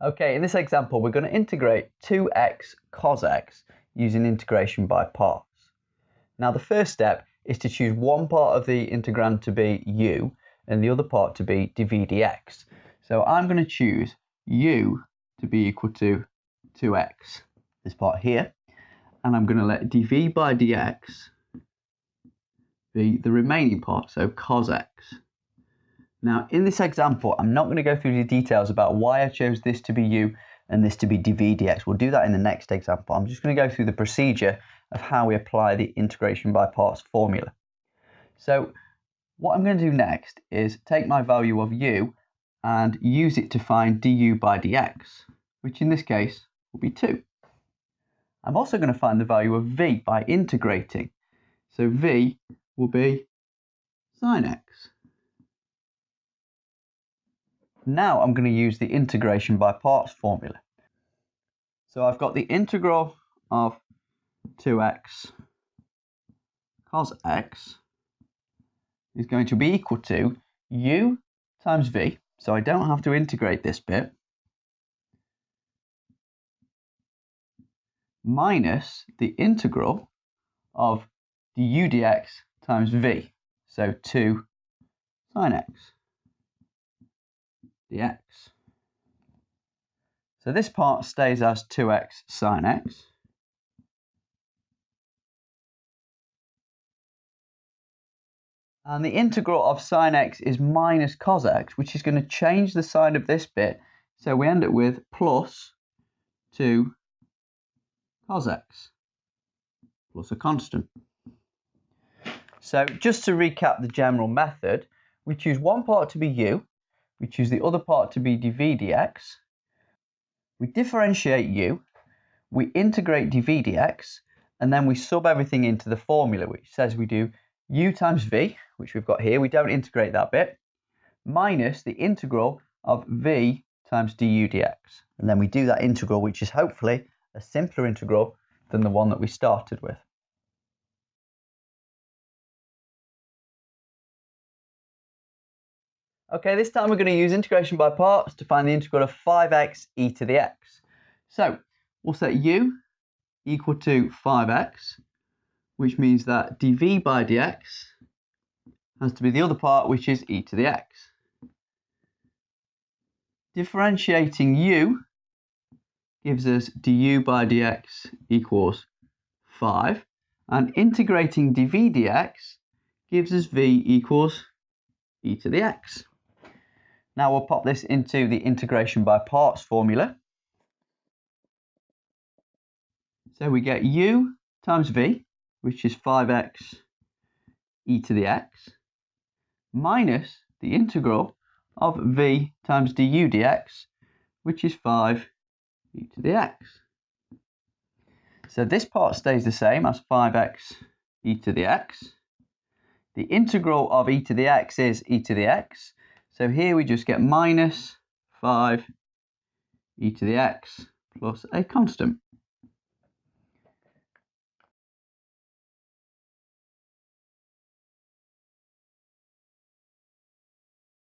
Okay, in this example, we're going to integrate 2x cos x using integration by parts. Now, the first step is to choose one part of the integrand to be u and the other part to be dv dx. So I'm going to choose u to be equal to 2x, this part here, and I'm going to let dv by dx be the remaining part, so cos x. Now, in this example, I'm not going to go through the details about why I chose this to be u and this to be dv dx. We'll do that in the next example. I'm just going to go through the procedure of how we apply the integration by parts formula. So what I'm going to do next is take my value of u and use it to find du by dx, which in this case will be 2. I'm also going to find the value of v by integrating. So v will be sine x. Now I'm going to use the integration by parts formula. So I've got the integral of 2x cos x is going to be equal to u times v, so I don't have to integrate this bit, minus the integral of du dx times v, so 2 sine x dx. So this part stays as 2x sine x. And the integral of sine x is minus cos x, which is going to change the sign of this bit. So we end up with plus 2 cos x plus a constant. So just to recap the general method, we choose one part to be u, we choose the other part to be dv dx, we differentiate u, we integrate dv dx, and then we sub everything into the formula, which says we do u times v, which we've got here, we don't integrate that bit, minus the integral of v times du dx. And then we do that integral, which is hopefully a simpler integral than the one that we started with. Okay, this time we're going to use integration by parts to find the integral of 5x e to the x. So we'll set u equal to 5x, which means that dv by dx has to be the other part, which is e to the x. Differentiating u gives us du by dx equals 5, and integrating dv dx gives us v equals e to the x. Now we'll pop this into the integration by parts formula. So we get u times v, which is 5x e to the x, minus the integral of v times du dx, which is 5 e to the x. So this part stays the same as 5x e to the x. The integral of e to the x is e to the x. So here we just get minus 5 e to the x plus a constant.